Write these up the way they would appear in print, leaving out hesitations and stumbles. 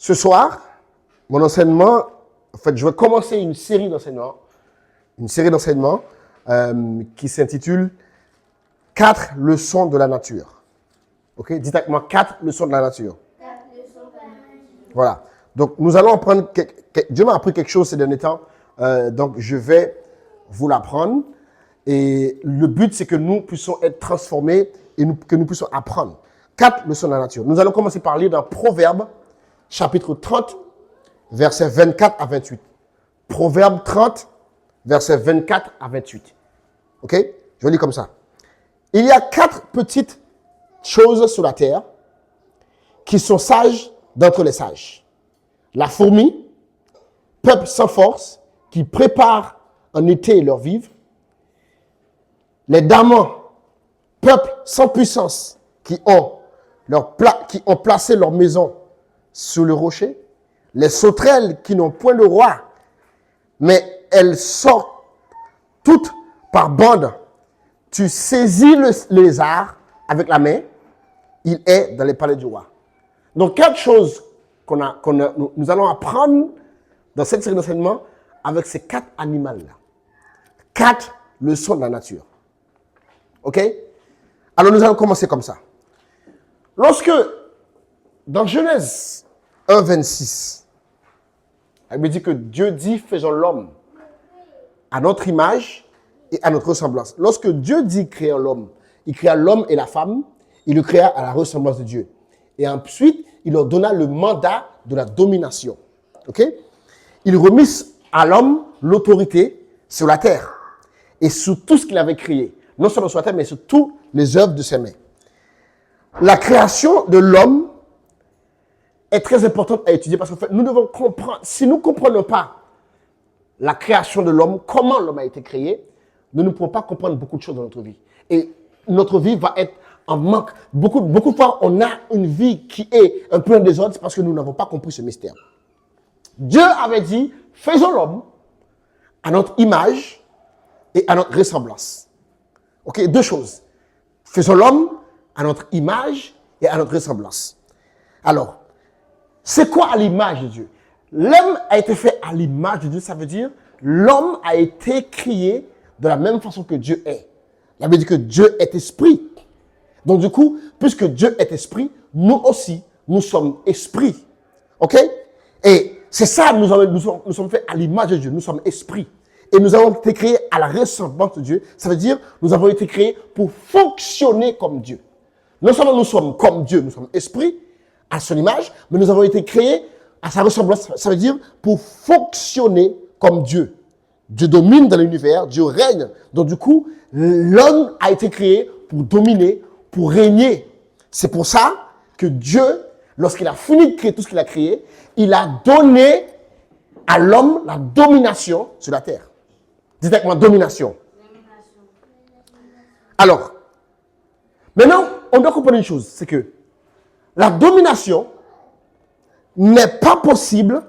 Ce soir, mon enseignement, en fait, je vais commencer une série d'enseignements qui s'intitule 4 leçons de la nature. Ok, dites avec moi 4 leçons de la nature. 4 leçons de la nature. Voilà. Donc, nous allons apprendre. Dieu m'a appris quelque chose ces derniers temps. Donc, je vais vous l'apprendre. Et le but, c'est que nous puissions être transformés et que nous puissions apprendre. 4 leçons de la nature. Nous allons commencer par lire dans Proverbes, chapitre 30, versets 24 à 28. Proverbes 30, versets 24 à 28. OK? Je vais lire comme ça. Il y a 4 petites choses sur la terre qui sont sages d'entre les sages. La fourmi, peuple sans force, qui prépare en été leur vivre. Les damans, peuple sans puissance, qui ont placé leur maison sur le rocher. Les sauterelles qui n'ont point de roi, mais elles sortent toutes par bandes. Tu saisis le lézard avec la main, il est dans les palais du roi. Donc, 4 choses nous allons apprendre dans cette série d'enseignements avec ces 4 animaux-là. 4 leçons de la nature. OK? Alors, nous allons commencer comme ça. Lorsque, dans Genèse 1, 26, elle me dit que Dieu dit, faisons l'homme à notre image et à notre ressemblance. Lorsque Dieu dit créer l'homme, il créa l'homme et la femme, il le créa à la ressemblance de Dieu. Et ensuite, il leur donna le mandat de la domination. OK? Il remit à l'homme l'autorité sur la terre et sur tout ce qu'il avait créé. Non seulement sur la terre, mais sur toutes les œuvres de ses mains. La création de l'homme est très importante à étudier parce qu'en fait, nous devons comprendre, si nous ne comprenons pas la création de l'homme, comment l'homme a été créé, nous ne pouvons pas comprendre beaucoup de choses dans notre vie. Et notre vie va être en manque. Beaucoup de fois, on a une vie qui est un peu en désordre parce que nous n'avons pas compris ce mystère. Dieu avait dit, faisons l'homme à notre image et à notre ressemblance. OK, 2 choses. Faisons l'homme à notre image et à notre ressemblance. Alors, c'est quoi à l'image de Dieu? L'homme a été fait à l'image de Dieu, ça veut dire l'homme a été créé de la même façon que Dieu est. Ça veut dire que Dieu est esprit. Donc du coup, puisque Dieu est esprit, nous aussi, nous sommes esprits. OK? Et c'est ça, nous sommes faits à l'image de Dieu, nous sommes esprits. Et nous avons été créés à la ressemblance de Dieu. Ça veut dire, nous avons été créés pour fonctionner comme Dieu. Non seulement nous sommes comme Dieu, nous sommes esprits, à son image, mais nous avons été créés à sa ressemblance. Ça veut dire pour fonctionner comme Dieu. Dieu domine dans l'univers, Dieu règne. Donc du coup, l'homme a été créé pour dominer, pour régner. C'est pour ça que Dieu, lorsqu'il a fini de créer tout ce qu'il a créé, il a donné à l'homme la domination sur la terre. Dites avec moi, domination. Alors, maintenant, on doit comprendre une chose, c'est que la domination n'est pas possible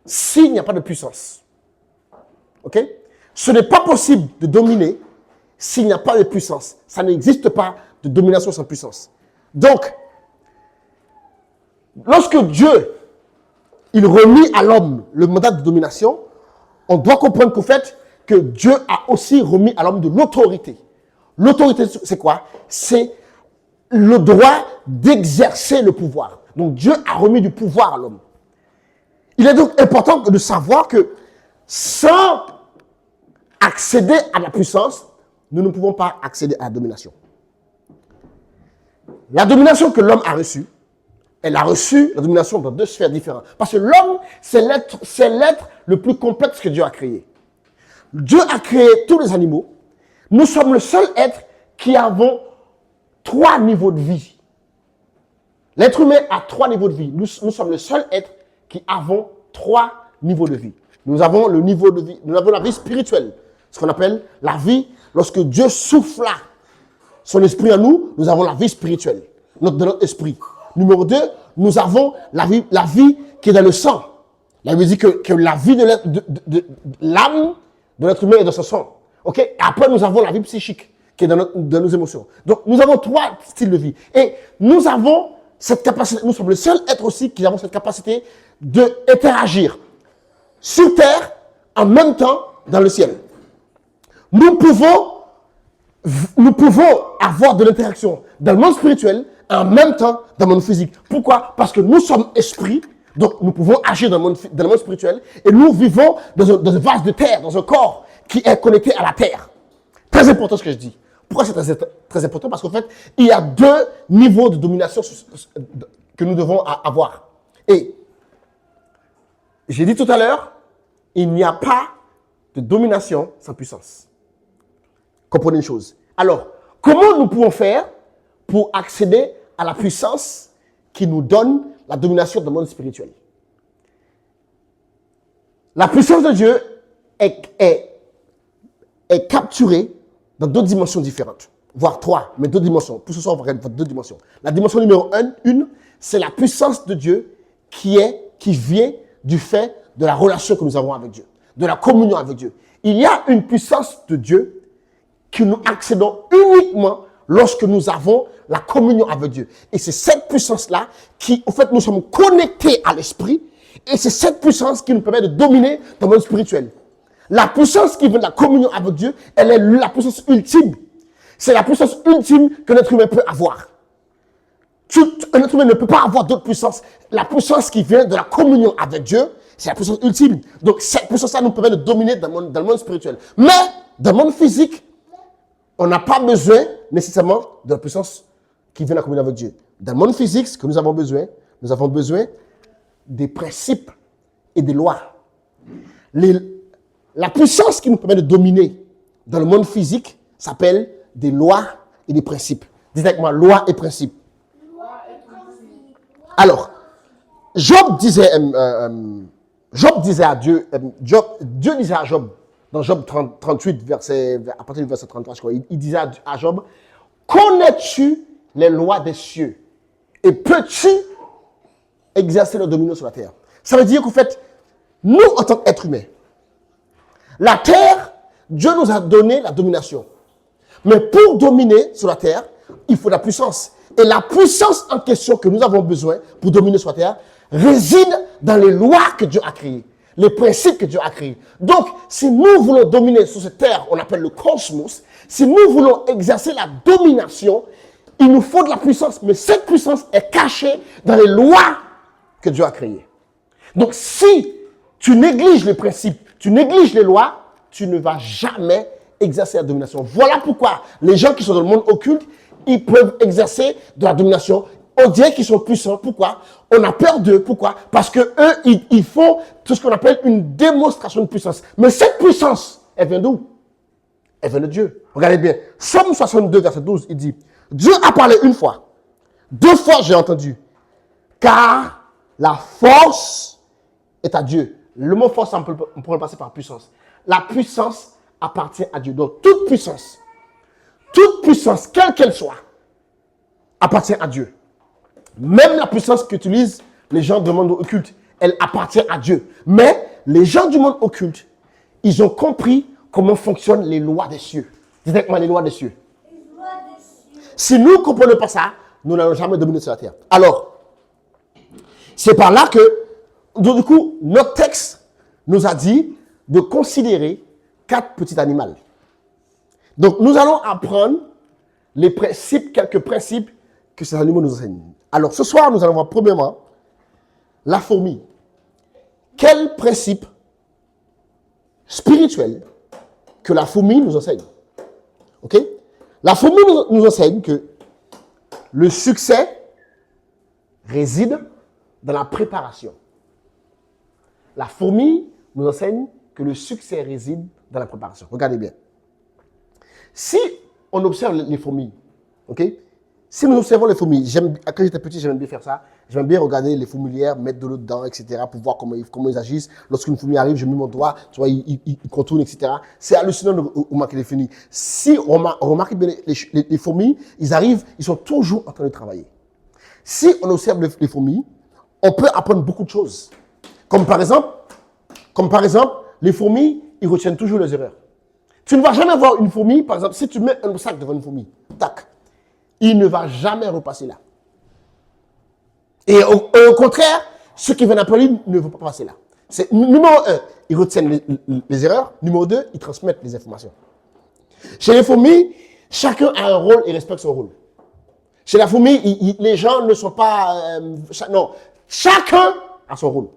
s'il n'y a pas de puissance. OK? Ce n'est pas possible de dominer s'il n'y a pas de puissance. Ça n'existe pas de domination sans puissance. Donc, lorsque Dieu, il remit à l'homme le mandat de domination, on doit comprendre qu'au fait, que Dieu a aussi remis à l'homme de l'autorité. L'autorité, c'est quoi? C'est le droit d'exercer le pouvoir. Donc, Dieu a remis du pouvoir à l'homme. Il est donc important de savoir que sans accéder à la puissance, nous ne pouvons pas accéder à la domination. La domination que l'homme a reçue, elle a reçu la domination dans 2 sphères différentes. Parce que l'homme, c'est l'être le plus complexe que Dieu a créé. Dieu a créé tous les animaux. Nous sommes le seul être qui avons 3 niveaux de vie. L'être humain a 3 niveaux de vie. Nous sommes le seul être qui avons 3 niveaux de vie. Nous avons le niveau de vie, nous avons la vie spirituelle. Ce qu'on appelle la vie, lorsque Dieu souffla son esprit en nous, nous avons la vie spirituelle, de notre esprit. Numéro 2, nous avons la vie qui est dans le sang. La Bible dit que la vie de l'âme de l'être humain est dans ce sang. OK? Et après, nous avons la vie psychique qui est dans nos émotions. Donc, nous avons 3 styles de vie. Et nous avons cette capacité, nous sommes le seul être aussi qui avons cette capacité d'interagir sur terre en même temps dans le ciel. Nous pouvons avoir de l'interaction dans le monde spirituel et en même temps dans le monde physique. Pourquoi? Parce que nous sommes esprits, donc nous pouvons agir dans le monde spirituel et nous vivons dans un vase de terre, dans un corps qui est connecté à la terre. Très important ce que je dis. Pourquoi c'est très important? Parce qu'en fait, il y a deux niveaux de domination que nous devons avoir. Et j'ai dit tout à l'heure, il n'y a pas de domination sans puissance. Comprenez une chose. Alors, comment nous pouvons faire pour accéder à la puissance qui nous donne la domination dans le monde spirituel? La puissance de Dieu est capturée dans deux dimensions différentes, voire trois, mais deux dimensions. Pour ce soir, on va regarder deux dimensions. La dimension numéro une, c'est la puissance de Dieu qui vient du fait de la relation que nous avons avec Dieu, de la communion avec Dieu. Il y a une puissance de Dieu que nous accédons uniquement lorsque nous avons la communion avec Dieu. Et c'est cette puissance-là qui, en fait, nous sommes connectés à l'esprit. Et c'est cette puissance qui nous permet de dominer dans le monde spirituel. La puissance qui vient de la communion avec Dieu, elle est la puissance ultime. C'est la puissance ultime que notre humain peut avoir. Un être humain ne peut pas avoir d'autre puissance. La puissance qui vient de la communion avec Dieu, c'est la puissance ultime. Donc, cette puissance-là nous permet de dominer dans le monde spirituel. Mais, dans le monde physique, on n'a pas besoin nécessairement de la puissance qui vient de la communion avec Dieu. Dans le monde physique, ce que nous avons besoin des principes et des lois. La puissance qui nous permet de dominer dans le monde physique s'appelle des lois et des principes. Dites avec moi, loi et principes. Alors, Job disait à Dieu, Dieu disait à Job, dans Job 38, à partir du verset 33, je crois, il disait à Job, connais-tu les lois des cieux et peux-tu exercer le dominion sur la terre? Ça veut dire qu'en fait, nous, en tant qu'êtres humains, la terre, Dieu nous a donné la domination. Mais pour dominer sur la terre, il faut de la puissance. Et la puissance en question que nous avons besoin pour dominer sur la terre réside dans les lois que Dieu a créées, les principes que Dieu a créés. Donc, si nous voulons dominer sur cette terre, on appelle le cosmos, si nous voulons exercer la domination, il nous faut de la puissance. Mais cette puissance est cachée dans les lois que Dieu a créées. Donc, si tu négliges les principes, tu négliges les lois, tu ne vas jamais exercer la domination. Voilà pourquoi les gens qui sont dans le monde occulte, ils peuvent exercer de la domination. On dirait qu'ils sont puissants. Pourquoi? On a peur d'eux. Pourquoi? Parce que eux, ils font tout ce qu'on appelle une démonstration de puissance. Mais cette puissance, elle vient d'où? Elle vient de Dieu. Regardez bien. Psaume 62, verset 12, il dit, Dieu a parlé une fois. 2 fois, j'ai entendu. Car la force est à Dieu. Le mot force, on pourrait le passer par puissance. La puissance appartient à Dieu. Donc, toute puissance, quelle qu'elle soit, appartient à Dieu. Même la puissance qu'utilisent les gens du monde occulte, elle appartient à Dieu. Mais les gens du monde occulte, ils ont compris comment fonctionnent les lois des cieux. Dites avec moi les lois des cieux. Si nous ne comprenons pas ça, nous n'allons jamais dominer sur la terre. Alors, c'est par là que, du coup, notre texte nous a dit de considérer 4 petits animaux. Donc, nous allons apprendre les principes, quelques principes que ces animaux nous enseignent. Alors, ce soir, nous allons voir premièrement la fourmi. Quel principe spirituel que la fourmi nous enseigne? Ok? La fourmi nous enseigne que le succès réside dans la préparation. La fourmi nous enseigne que le succès réside dans la préparation. Regardez bien. Si on observe les fourmis, ok? Si nous observons les fourmis, quand j'étais petit, j'aimais bien faire ça. J'aime bien regarder les fourmilières, mettre de l'eau dedans, etc., pour voir comment ils agissent. Lorsqu'une fourmi arrive, je mets mon doigt, tu vois, il contourne, etc. C'est hallucinant de remarquer les fourmis. Si on remarque bien les fourmis, ils arrivent, ils sont toujours en train de travailler. Si on observe les fourmis, on peut apprendre beaucoup de choses. Comme par exemple, les fourmis, ils retiennent toujours les erreurs. Tu ne vas jamais voir une fourmi, par exemple, si tu mets un sac devant une fourmi, tac, il ne va jamais repasser là. Et au contraire, ceux qui viennent après lui ne vont pas passer là. C'est numéro 1, ils retiennent les erreurs. Numéro 2, ils transmettent les informations. Chez les fourmis, chacun a un rôle et respecte son rôle. Chez la fourmi, les gens ne sont pas... non, chacun a son rôle.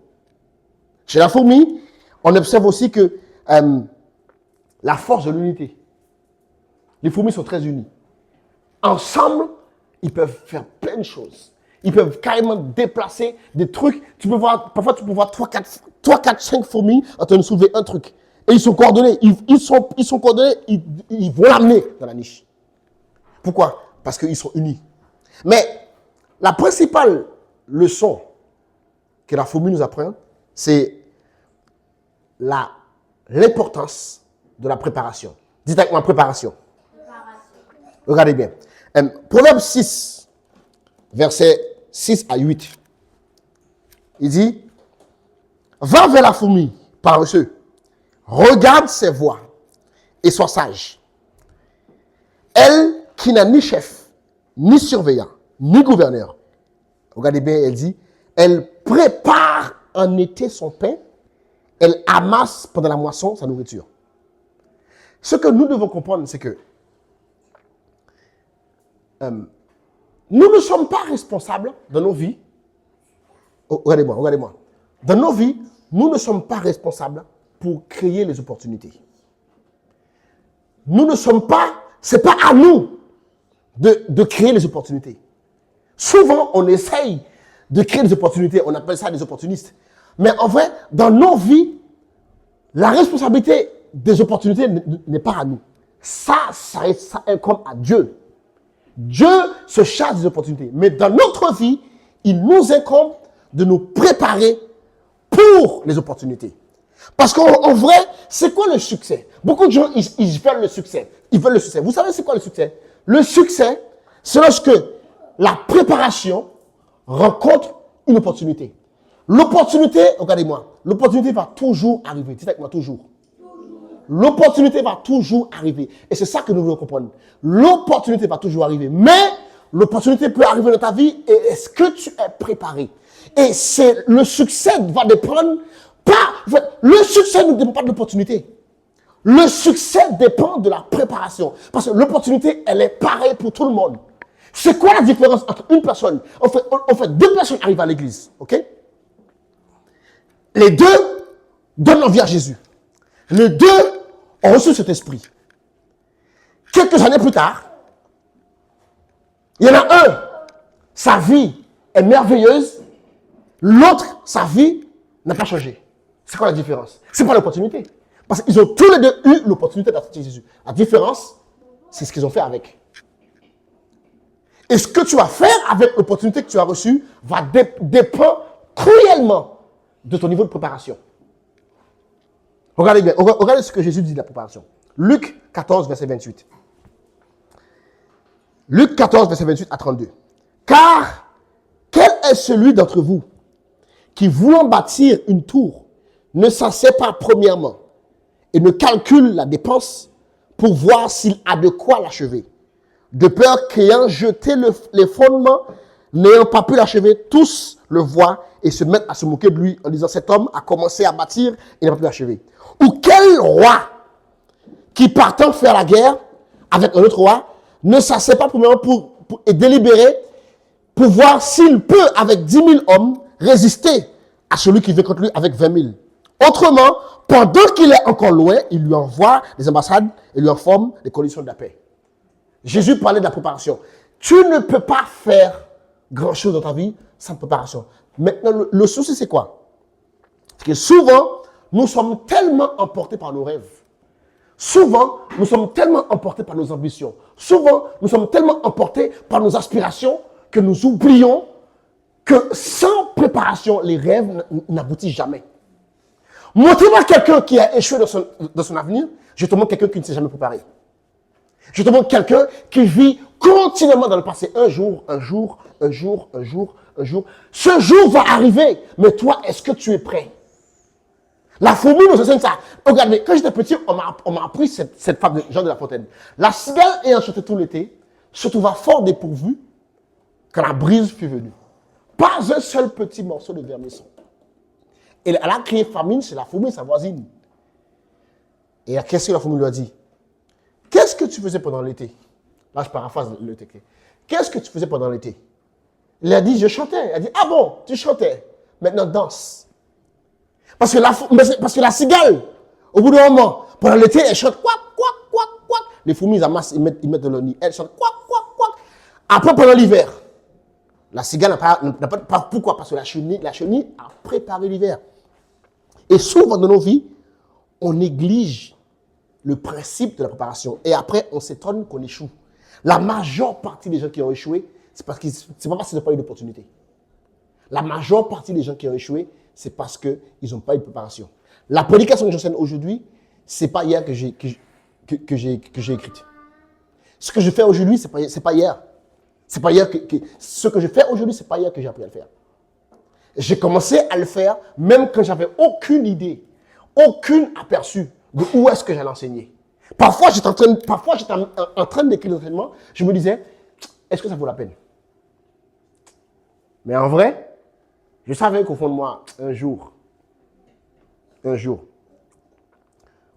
Chez la fourmi, on observe aussi que la force de l'unité. Les fourmis sont très unies. Ensemble, ils peuvent faire plein de choses. Ils peuvent carrément déplacer des trucs. Tu peux voir, parfois, tu peux voir 3, 4, 5 fourmis en train de soulever un truc. Et ils sont coordonnés. Ils sont coordonnés. Ils vont l'amener dans la niche. Pourquoi? Parce qu'ils sont unis. Mais la principale leçon que la fourmi nous apprend, c'est l'importance de la préparation. Dites avec moi, préparation. Regardez bien. Proverbe 6, versets 6 à 8. Il dit, va vers la fourmi, paresseux, regarde ses voies et sois sage. Elle qui n'a ni chef, ni surveillant, ni gouverneur. Regardez bien, elle dit, elle prépare en été son pain, elle amasse pendant la moisson sa nourriture. Ce que nous devons comprendre, c'est que nous ne sommes pas responsables dans nos vies. Oh, regardez-moi. Dans nos vies, nous ne sommes pas responsables pour créer les opportunités. Nous ne sommes pas, c'est pas à nous de créer les opportunités. Souvent, on essaye de créer des opportunités, on appelle ça des opportunistes. Mais en vrai, dans nos vies, la responsabilité des opportunités n'est pas à nous. Ça incombe à Dieu. Dieu se charge des opportunités. Mais dans notre vie, il nous incombe de nous préparer pour les opportunités. Parce qu'en vrai, c'est quoi le succès? Beaucoup de gens, ils veulent le succès. Ils veulent le succès. Vous savez c'est quoi le succès? Le succès, c'est lorsque la préparation rencontre une opportunité. L'opportunité, regardez-moi, l'opportunité va toujours arriver. Dites avec moi, toujours. L'opportunité va toujours arriver. Et c'est ça que nous voulons comprendre. L'opportunité va toujours arriver. Mais l'opportunité peut arriver dans ta vie et est-ce que tu es préparé? Et c'est le succès va dépendre pas... Le succès ne dépend pas de l'opportunité. Le succès dépend de la préparation. Parce que l'opportunité, elle est pareille pour tout le monde. C'est quoi la différence entre une personne? En fait, deux personnes arrivent à l'église. Ok? Les deux donnent envie à Jésus. Les deux ont reçu cet esprit. Quelques années plus tard, il y en a un, sa vie est merveilleuse. L'autre, sa vie n'a pas changé. C'est quoi la différence? C'est pas l'opportunité. Parce qu'ils ont tous les deux eu l'opportunité d'accepter Jésus. La différence, c'est ce qu'ils ont fait avec. Et ce que tu vas faire avec l'opportunité que tu as reçue va dépendre cruellement de ton niveau de préparation. Regardez bien, regardez ce que Jésus dit de la préparation. Luc 14, verset 28. Luc 14, verset 28 à 32. Car, quel est celui d'entre vous qui, voulant bâtir une tour, ne s'assied pas premièrement et ne calcule la dépense pour voir s'il a de quoi l'achever, de peur qu'ayant jeté les fondements, n'ayant pas pu l'achever, tous le voient et se mettent à se moquer de lui en disant cet homme a commencé à bâtir et n'a pas pu l'achever. Ou quel roi qui partant faire la guerre avec un autre roi ne s'assied pas premièrement et délibérer pour voir s'il peut avec 10 000 hommes résister à celui qui vient contre lui avec 20 000. Autrement, pendant qu'il est encore loin, il lui envoie des ambassades et lui informe des conditions de la paix. Jésus parlait de la préparation. Tu ne peux pas faire grand-chose dans ta vie sans préparation. Maintenant, le souci, c'est quoi? C'est que souvent, nous sommes tellement emportés par nos rêves. Souvent, nous sommes tellement emportés par nos ambitions. Souvent, nous sommes tellement emportés par nos aspirations que nous oublions que sans préparation, les rêves n'aboutissent jamais. Montrez-moi quelqu'un qui a échoué dans son avenir, je te montre quelqu'un qui ne s'est jamais préparé. Je te montre quelqu'un qui vit continuellement dans le passé. Un jour. Ce jour va arriver, mais toi, est-ce que tu es prêt? La fourmi nous enseigne ça. Regardez, quand j'étais petit, on m'a appris cette fable de Jean de La Fontaine. La cigale ayant chanté tout l'été se trouva fort dépourvue quand la brise fut venue. Pas un seul petit morceau de vermisson. Et elle a créé famine chez la fourmi, sa voisine. Et qu'est-ce que la fourmi lui a dit? Qu'est-ce que tu faisais pendant l'été? Là, je paraphrase le texte. Qu'est-ce que tu faisais pendant l'été? Il a dit, je chantais. Elle a dit, ah bon, tu chantais. Maintenant, danse. Parce que la cigale, au bout d'un moment, pendant l'été, elle chante, quack, quack, quack, quack. Les fourmis, ils amassent, ils mettent dans leur nid. Elle chante, quack, quack, quack. Après, pendant l'hiver, la cigale n'a pas, pourquoi? Parce que la chenille a préparé l'hiver. Et souvent dans nos vies, on néglige le principe de la préparation. Et après, on s'étonne qu'on échoue. La majeure partie des gens qui ont échoué, c'est pas parce qu'ils n'ont pas eu d'opportunité. La majeure partie des gens qui ont échoué, c'est parce qu'ils n'ont pas eu de préparation. La prédication que j'enseigne aujourd'hui, ce n'est pas hier que j'ai écrite. Ce que je fais aujourd'hui, ce n'est pas hier. C'est pas hier ce que je fais aujourd'hui, ce n'est pas hier que j'ai appris à le faire. J'ai commencé à le faire même quand j'avais aucune idée, aucun aperçu de où est-ce que j'allais enseigner. Parfois, j'étais en train d'écrire l'enseignement, je me disais, est-ce que ça vaut la peine? Mais en vrai, je savais qu'au fond de moi, un jour,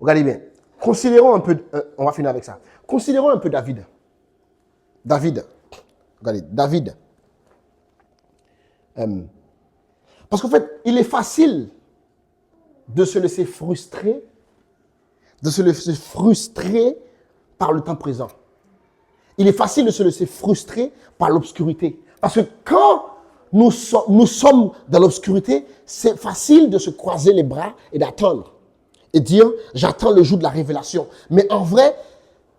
regardez bien, considérons un peu, on va finir avec ça, considérons un peu David. Regardez, David. Parce qu'en fait, il est facile de se laisser frustrer, par le temps présent. Il est facile de se laisser frustrer par l'obscurité. Parce que quand nous sommes dans l'obscurité, c'est facile de se croiser les bras et d'attendre. Et dire, j'attends le jour de la révélation. Mais en vrai,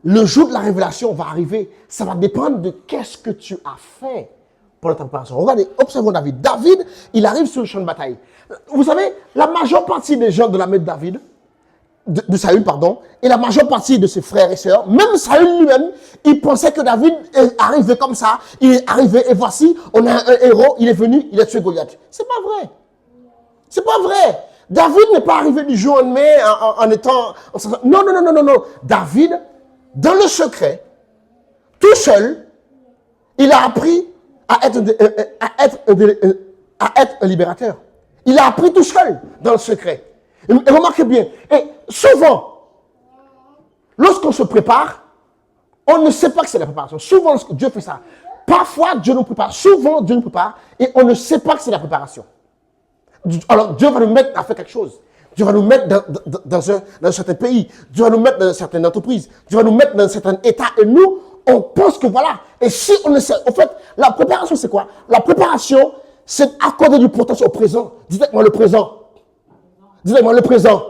le jour de la révélation va arriver. Ça va dépendre de qu'est-ce que tu as fait pour la préparation. Regardez, observons David. David, il arrive sur le champ de bataille. Vous savez, la majeure partie des gens de l'armée de David, de Saül, pardon, et la majeure partie de ses frères et sœurs, même Saül lui-même, il pensait que David est arrivé comme ça. Il est arrivé et voici, on a un héros, il est venu, il a tué Goliath. C'est pas vrai. C'est pas vrai. David n'est pas arrivé du jour au lendemain en étant... Non. David, dans le secret, tout seul, il a appris à être un libérateur. Il a appris tout seul dans le secret. Et remarquez bien, et souvent, lorsqu'on se prépare, on ne sait pas que c'est la préparation. Souvent, lorsque Dieu fait ça. Parfois, Dieu nous prépare. Souvent, Dieu nous prépare et on ne sait pas que c'est la préparation. Alors, Dieu va nous mettre à faire quelque chose. Dieu va nous mettre dans un certain pays. Dieu va nous mettre dans une certaine entreprise. Dieu va nous mettre dans un certain état. Et nous, on pense que voilà. Et si on ne sait... En fait, la préparation, c'est quoi? La préparation, c'est accorder du potentiel au présent. Dites-moi le présent. Dites-moi le présent.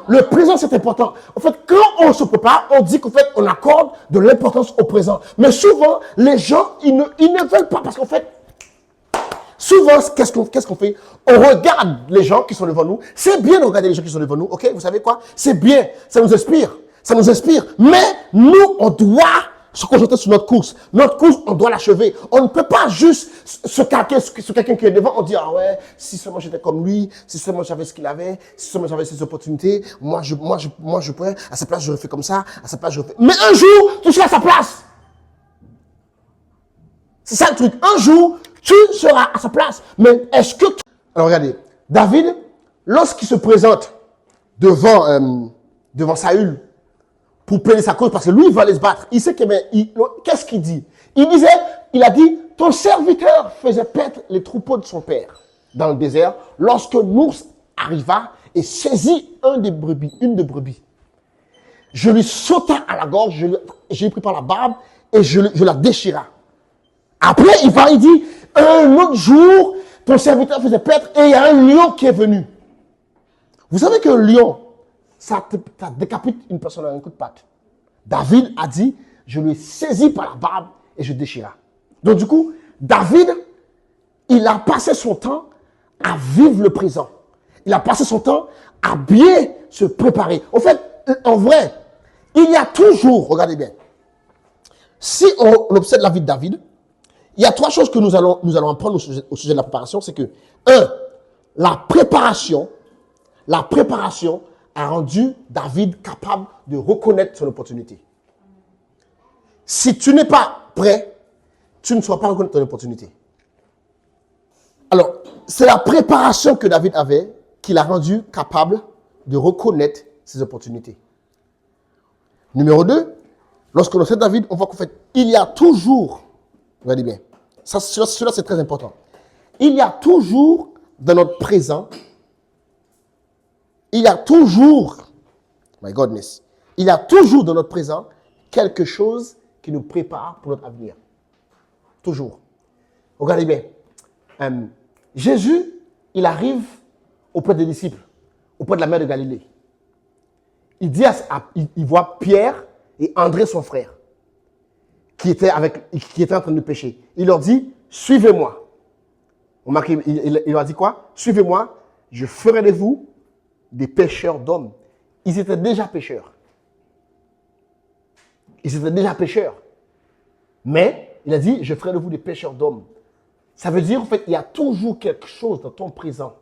Le présent, c'est important. En fait, quand on se prépare, on dit qu'en fait, on accorde de l'importance au présent. Mais souvent, les gens, ils ne veulent pas parce qu'en fait, souvent, qu'est-ce qu'on fait? On regarde les gens qui sont devant nous. C'est bien de regarder les gens qui sont devant nous, ok? Vous savez quoi? C'est bien, ça nous inspire. Ça nous inspire. Mais nous, on doit se concentrer sur notre course. Notre course, on doit l'achever. On ne peut pas juste se calquer sur quelqu'un qui est devant. On dit, ah ouais, si seulement j'étais comme lui, si seulement j'avais ce qu'il avait, si seulement j'avais ces opportunités, moi, je pourrais, à sa place, j'aurais fait comme ça, à sa place, j'aurais fait... Mais un jour, tu seras à sa place. C'est ça le truc. Un jour, tu seras à sa place. Mais est-ce que... Alors regardez, David, lorsqu'il se présente devant Saül pour plaider sa cause, parce que lui, il va aller se battre. Il sait que, mais qu'est-ce qu'il dit? Il a dit, ton serviteur faisait paître les troupeaux de son père dans le désert lorsque l'ours arriva et saisit une des brebis. Je lui sauta à la gorge, j'ai pris par la barbe et je la déchira. Après, il dit, un autre jour, ton serviteur faisait paître et il y a un lion qui est venu. Vous savez qu'un lion, ça décapite une personne à un coup de patte. David a dit, je lui ai saisi par la barbe et je déchira. Donc du coup, David, il a passé son temps à vivre le présent. Il a passé son temps à bien se préparer. En fait, en vrai, il y a toujours, regardez bien, si on observe la vie de David, il y a trois choses que nous allons apprendre au sujet de la préparation. C'est que, la préparation a rendu David capable de reconnaître son opportunité. Si tu n'es pas prêt, tu ne sauras pas reconnaître ton opportunité. c'est la préparation que David avait qui l'a rendu capable de reconnaître ses opportunités. Numéro 2, lorsqu'on observe David, on voit qu'en fait, il y a toujours, regardez bien, cela c'est très important, il y a toujours dans notre présent, il y a toujours, my goodness, il y a toujours dans notre présent quelque chose qui nous prépare pour notre avenir. Toujours. Regardez bien. Jésus, il arrive auprès des disciples, auprès de la mer de Galilée. Il voit Pierre et André, son frère, qui étaient en train de pécher. Il leur dit, suivez-moi. Il leur dit quoi? Suivez-moi, je ferai de vous des pêcheurs d'hommes. Ils étaient déjà pêcheurs. Mais il a dit, je ferai de vous des pêcheurs d'hommes. Ça veut dire, en fait, il y a toujours quelque chose dans ton présent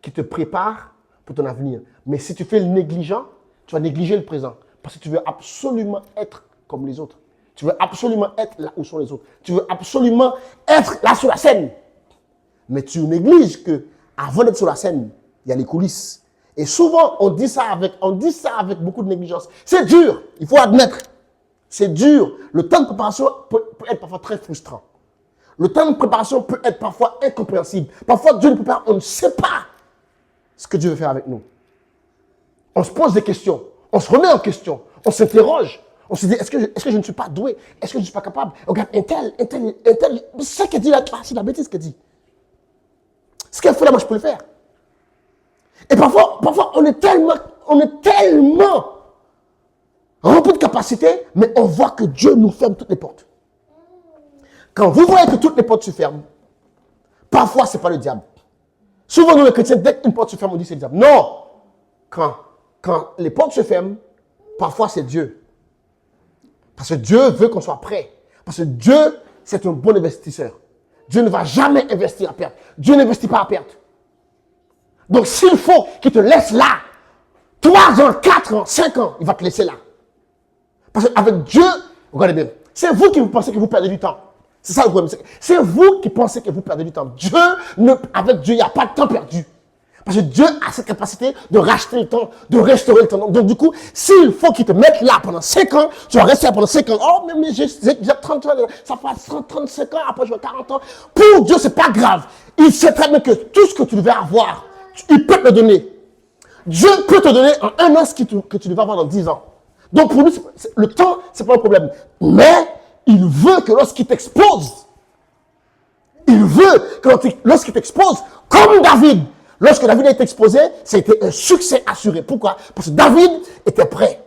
qui te prépare pour ton avenir. Mais si tu fais le négligent, tu vas négliger le présent. Parce que tu veux absolument être comme les autres. Tu veux absolument être là où sont les autres. Tu veux absolument être là sur la scène. Mais tu négliges que avant d'être sur la scène, il y a les coulisses. Et souvent, on dit ça avec beaucoup de négligence. C'est dur, il faut admettre. C'est dur. Le temps de préparation peut être parfois très frustrant. Le temps de préparation peut être parfois incompréhensible. Parfois, Dieu ne peut pas, on ne sait pas ce que Dieu veut faire avec nous. On se pose des questions. On se remet en question. On s'interroge. On se dit, est-ce que je ne suis pas doué? Est-ce que je ne suis pas capable? Regarde, un tel, c'est ça qu'elle dit là, c'est la bêtise qu'elle dit. Ce qu'elle fait là, moi, je peux le faire. Et parfois on est tellement rempli de capacité, mais on voit que Dieu nous ferme toutes les portes. Quand vous voyez que toutes les portes se ferment, parfois, ce n'est pas le diable. Souvent, nous, les chrétiens, dès qu'une porte se ferme, on dit c'est le diable. Non! Quand les portes se ferment, parfois, c'est Dieu. Parce que Dieu veut qu'on soit prêt. Parce que Dieu, c'est un bon investisseur. Dieu ne va jamais investir à perte. Dieu n'investit pas à perte. Donc, s'il faut qu'il te laisse là, 3 ans, 4 ans, 5 ans, il va te laisser là. Parce qu'avec Dieu, regardez bien, c'est vous qui pensez que vous perdez du temps. C'est ça le problème. C'est vous qui pensez que vous perdez du temps. Avec Dieu, il n'y a pas de temps perdu. Parce que Dieu a cette capacité de racheter le temps, de restaurer le temps. Donc, du coup, s'il faut qu'il te mette là pendant 5 ans, tu vas rester là pendant 5 ans. Oh, mais j'ai 30 ans, ça fait 35 ans, après je vais 40 ans. Pour Dieu, ce n'est pas grave. Il sait très bien que tout ce que tu devais avoir, il peut te le donner. Dieu peut te donner en 1 an ce que tu devais avoir dans 10 ans. Donc, pour lui, le temps, ce n'est pas un problème. Mais, il veut que lorsqu'il t'expose, comme David, lorsque David a été exposé, c'était un succès assuré. Pourquoi? Parce que David était prêt.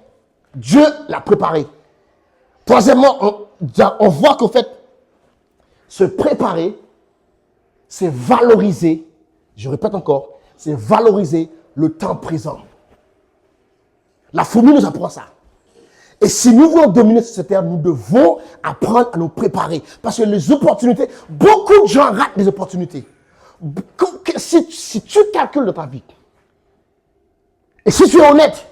Dieu l'a préparé. Troisièmement, on voit qu'en fait, se préparer, c'est valoriser, je répète encore, c'est valoriser le temps présent. La fourmi nous apprend ça. Et si nous voulons dominer cette terre, nous devons apprendre à nous préparer. Parce que les opportunités, beaucoup de gens ratent les opportunités. Si tu calcules de ta vie, et si tu es honnête,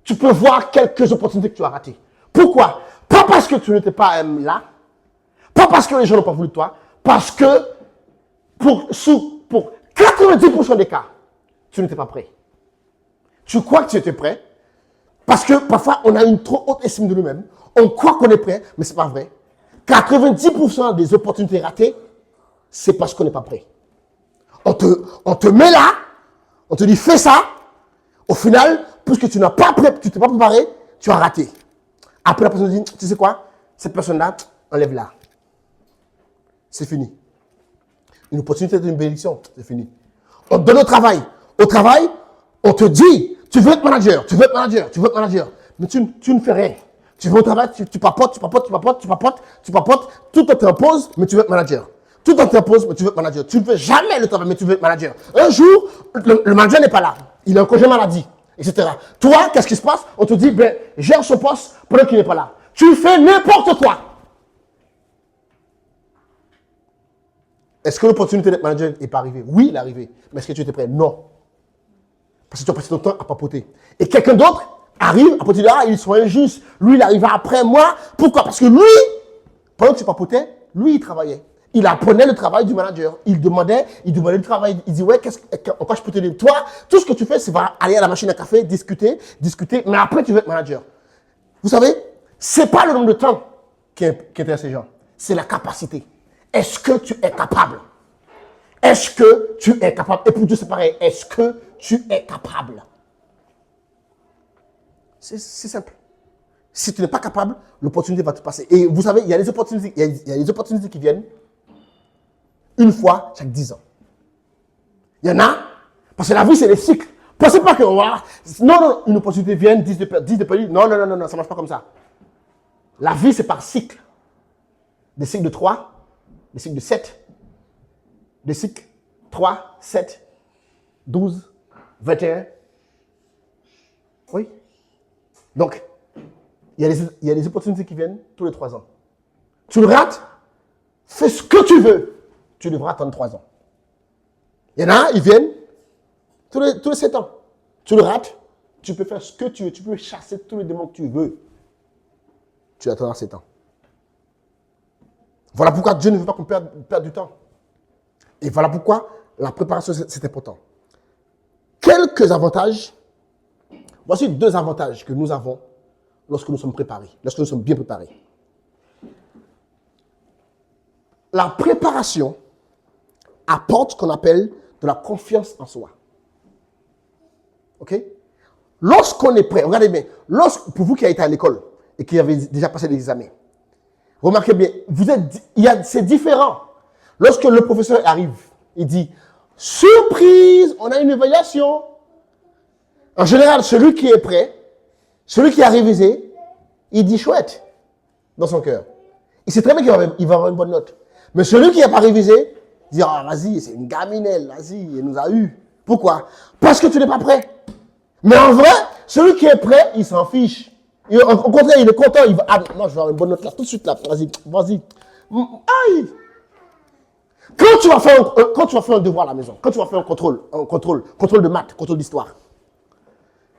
tu peux voir quelques opportunités que tu as ratées. Pourquoi? Pas parce que tu n'étais pas là, pas parce que les gens n'ont pas voulu de toi, parce que pour 90% des cas, tu n'étais pas prêt. Tu crois que tu étais prêt, parce que parfois on a une trop haute estime de nous-mêmes, on croit qu'on est prêt, mais ce n'est pas vrai. 90% des opportunités ratées, c'est parce qu'on n'est pas prêt. On te met là, on te dit fais ça, au final, puisque tu n'as pas prêt, tu t'es pas préparé, tu as raté. Après la personne dit, tu sais quoi, cette personne-là, enlève-la. C'est fini. Une opportunité d'une bénédiction, c'est fini. On te donne au travail. Au travail, on te dit, tu veux être manager, tu veux être manager, tu veux être manager. Mais tu ne fais rien. Tu vas au travail, tu papotes, tout t'impose, mais tu veux être manager. Tout t'impose, mais tu veux être manager. Tu ne fais jamais le travail, mais tu veux être manager. Un jour, le manager n'est pas là. Il est en congé maladie, etc. Toi, qu'est-ce qui se passe? On te dit, gère ce poste pendant qu'il n'est pas là. Tu fais n'importe quoi. Est-ce que l'opportunité d'être manager n'est pas arrivée? Oui, il est arrivé. Mais est-ce que tu étais prêt? Non. Parce que tu as passé ton temps à papoter. Et quelqu'un d'autre arrive, après tu dis, ils sont injustes. Lui, il arrive après moi. Pourquoi? Parce que lui, pendant que tu papotais, lui, il travaillait. il apprenait le travail du manager. Il demandait le travail. Il dit, ouais, en quoi je peux te dire? Toi, tout ce que tu fais, c'est aller à la machine à café, discuter, mais après, tu veux être manager. Vous savez, c'est pas le nombre de temps qui intéresse ces gens. C'est la capacité. Est-ce que tu es capable? Est-ce que tu es capable? Et pour Dieu, c'est pareil. Est-ce que tu es capable? C'est simple. Si tu n'es pas capable, l'opportunité va te passer. Et vous savez, il y a des opportunités, il y a des opportunités qui viennent une fois chaque 10 ans. Il y en a, parce que la vie, c'est des cycles. Pensez pas que, non, une opportunité vient, 10 de pays. Non, ça ne marche pas comme ça. La vie, c'est par cycle. Des cycles de 3, des cycles de 7, des cycles 3, 7, 12, 21. Oui. Donc, il y a des opportunités qui viennent tous les 3 ans. Tu le rates, fais ce que tu veux. Tu devras attendre 3 ans. Il y en a, ils viennent tous les 7 ans. Tu le rates, tu peux faire ce que tu veux. Tu peux chasser tous les démons que tu veux. Tu attendras 7 ans. Voilà pourquoi Dieu ne veut pas qu'on perde du temps. Et voilà pourquoi la préparation, c'est important. Quelques avantages. Voici 2 avantages que nous avons lorsque nous sommes préparés, lorsque nous sommes bien préparés. La préparation apporte ce qu'on appelle de la confiance en soi. OK? Lorsqu'on est prêt, regardez bien, pour vous qui avez été à l'école et qui avez déjà passé des examens, remarquez bien, c'est différent. Lorsque le professeur arrive, il dit, surprise, on a une évaluation. En général, celui qui est prêt, celui qui a révisé, il dit chouette dans son cœur. Il sait très bien qu'il va avoir une bonne note. Mais celui qui n'a pas révisé, il dit, vas-y, c'est une gaminelle, vas-y, elle nous a eu. Pourquoi? Parce que tu n'es pas prêt. Mais en vrai, celui qui est prêt, il s'en fiche. Au contraire, il est content, il va, moi je vais avoir une bonne note là, tout de suite là, vas-y. Aïe! Quand tu vas faire un devoir à la maison, quand tu vas faire un contrôle de maths, contrôle d'histoire,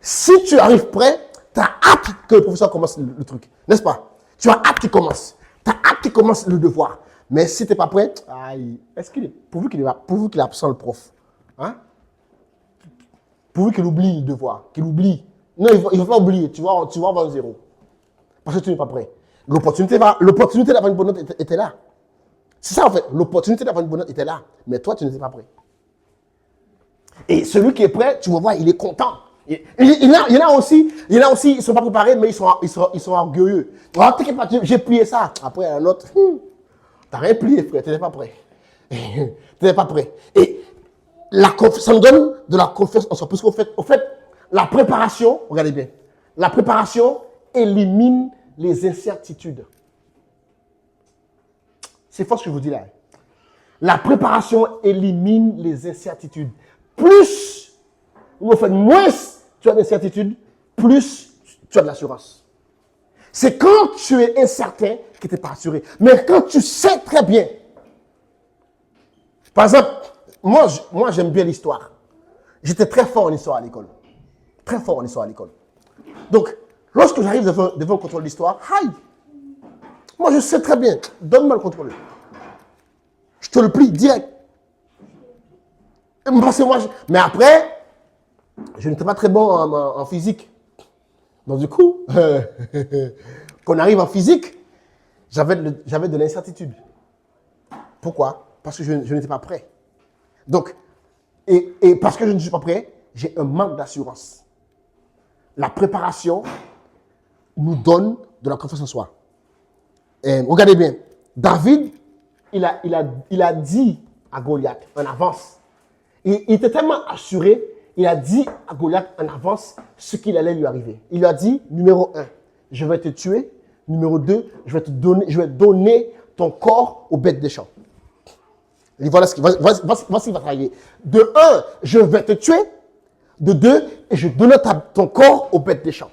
si tu arrives prêt, tu as hâte que le professeur commence le truc. N'est-ce pas? Tu as hâte qu'il commence. Tu as hâte qu'il commence le devoir. Mais si tu n'es pas prêt, pourvu qu'il est absent le prof. Hein? Pourvu qu'il oublie le devoir. Qu'il oublie. Non, il ne va pas oublier. Tu vas avoir un 0. Parce que tu n'es pas prêt. L'opportunité d'avoir une bonne note était là. C'est ça en fait. L'opportunité d'avoir une bonne note était là. Mais toi, tu n'étais pas prêt. Et celui qui est prêt, tu vas voir, il est content. Il y en a aussi, ils ne sont pas préparés, mais ils sont orgueilleux. T'inquiète pas, j'ai plié ça. Après, un autre, tu n'as rien plié, frère, tu n'étais pas prêt. Tu n'étais pas prêt. Et ça nous donne de la confiance en soi. Parce qu'au fait, la préparation, regardez bien, la préparation élimine les incertitudes. C'est fort ce que je vous dis là. La préparation élimine les incertitudes. Plus, en fait, moins tu as d'incertitudes, plus tu as de l'assurance. C'est quand tu es incertain que tu n'es pas assuré. Mais quand tu sais très bien. Par exemple, moi j'aime bien l'histoire. J'étais très fort en histoire à l'école. Très fort en histoire à l'école. Donc, lorsque j'arrive devant le contrôle d'histoire, moi je sais très bien, donne-moi le contrôle. Je te le plie direct. Mais après, je n'étais pas très bon en physique. Donc du coup, quand on arrive en physique, j'avais de l'incertitude. Pourquoi? Parce que je n'étais pas prêt. Donc, et parce que je ne suis pas prêt, j'ai un manque d'assurance. La préparation nous donne de la confiance en soi. Regardez bien, David, il a dit à Goliath en avance. Il était tellement assuré, il a dit à Goliath en avance ce qu'il allait lui arriver. Il lui a dit, numéro 1, je vais te tuer. Numéro 2, je vais donner ton corps aux bêtes des champs. Et voilà ce qu'il va travailler. De 1, je vais te tuer. De 2, et je donne ton corps aux bêtes des champs.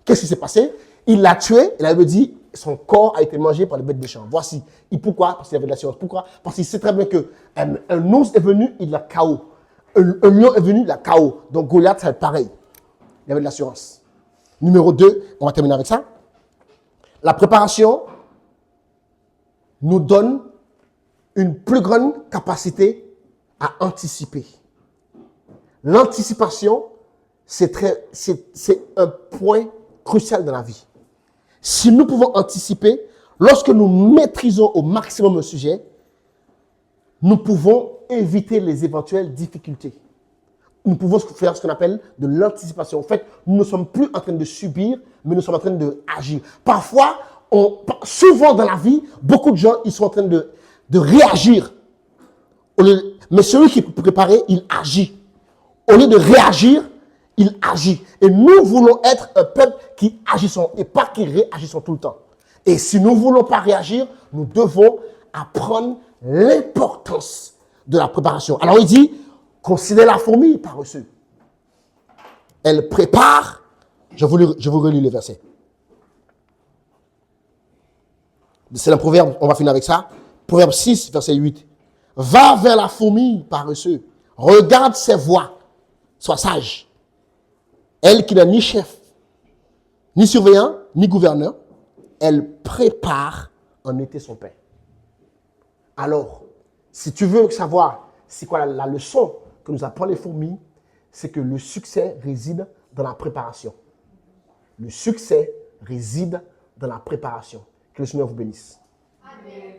Qu'est-ce qui s'est passé? Il l'a tué, il avait dit, son corps a été mangé par les bêtes des champs. Voici. Et pourquoi? Parce qu'il avait de l'assurance. Pourquoi? Parce qu'il sait très bien qu'un ours est venu, il l'a KO. Un lion est venu, il l'a KO. Donc Goliath, c'est pareil. Il avait de l'assurance. Numéro 2, on va terminer avec ça. La préparation nous donne une plus grande capacité à anticiper. L'anticipation, c'est un point crucial dans la vie. Si nous pouvons anticiper, lorsque nous maîtrisons au maximum un sujet, nous pouvons éviter les éventuelles difficultés. Nous pouvons faire ce qu'on appelle de l'anticipation. En fait, nous ne sommes plus en train de subir, mais nous sommes en train d'agir. Parfois, souvent dans la vie, beaucoup de gens, ils sont en train de réagir. Mais celui qui est préparé, il agit. Au lieu de réagir, il agit. Et nous voulons être un peuple qui agissons et pas qui réagissons tout le temps. Et si nous ne voulons pas réagir, nous devons apprendre l'importance de la préparation. Alors il dit, considère la fourmi paresseuse. Elle prépare. Je vous relis le verset. C'est le proverbe, on va finir avec ça. Proverbe 6, verset 8. Va vers la fourmi paresseuse. Regarde ses voies. Sois sage. Elle qui n'a ni chef, ni surveillant, ni gouverneur, elle prépare en été son pain. Alors, si tu veux savoir c'est quoi la leçon que nous apprend les fourmis, c'est que le succès réside dans la préparation. Le succès réside dans la préparation. Que le Seigneur vous bénisse. Amen.